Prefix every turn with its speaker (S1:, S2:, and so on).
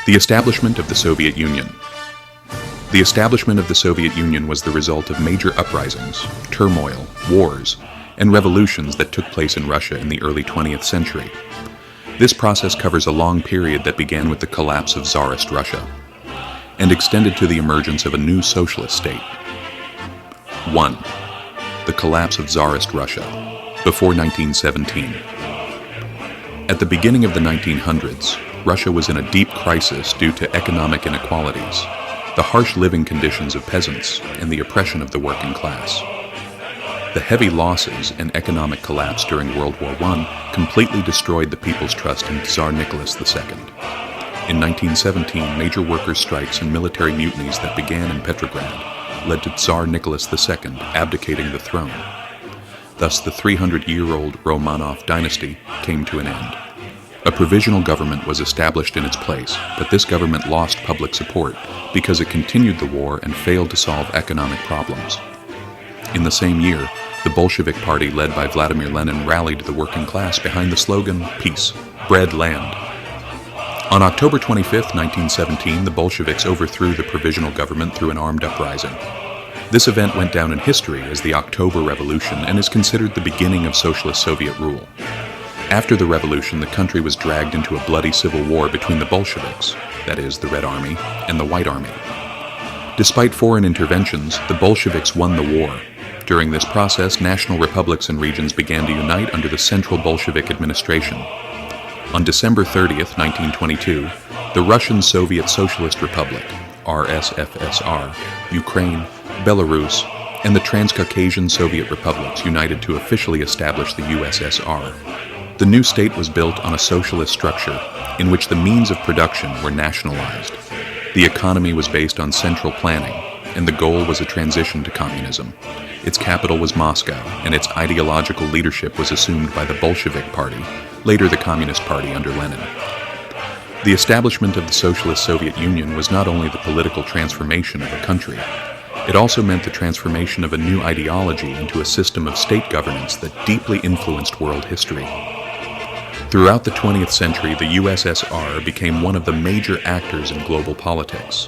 S1: The establishment of the Soviet Union. The establishment of the Soviet Union was the result of major uprisings, turmoil, wars, and revolutions that took place in Russia in the early 20th century. This process covers a long period that began with the collapse of Tsarist Russia and extended to the emergence of a new socialist state. 1. The collapse of Tsarist Russia, before 1917. At the beginning of the 1900s, Russia was in a deep crisis due to economic inequalities, the harsh living conditions of peasants, and the oppression of the working class. The heavy losses and economic collapse during World War I completely destroyed the people's trust in Tsar Nicholas II. In 1917, major workers' strikes and military mutinies that began in Petrograd led to Tsar Nicholas II abdicating the throne. Thus, the 300-year-old Romanov dynasty came to an end. A provisional government was established in its place, but this government lost public support because it continued the war and failed to solve economic problems. In the same year, the Bolshevik Party led by Vladimir Lenin rallied the working class behind the slogan, "Peace, Bread, Land." On October 25, 1917, the Bolsheviks overthrew the provisional government through an armed uprising. This event went down in history as the October Revolution and is considered the beginning of socialist Soviet rule. After the revolution, the country was dragged into a bloody civil war between the Bolsheviks, that is, the Red Army, and the White Army. Despite foreign interventions, the Bolsheviks won the war. During this process, national republics and regions began to unite under the Central Bolshevik administration. On December 30, 1922, the Russian Soviet Socialist Republic, RSFSR, Ukraine, Belarus, and the Transcaucasian Soviet Republics united to officially establish the USSR. The new state was built on a socialist structure in which the means of production were nationalized. The economy was based on central planning, and the goal was a transition to communism. Its capital was Moscow, and its ideological leadership was assumed by the Bolshevik Party, later the Communist Party under Lenin. The establishment of the Socialist Soviet Union was not only the political transformation of a country, it also meant the transformation of a new ideology into a system of state governance that deeply influenced world history. Throughout the 20th century, the USSR became one of the major actors in global politics.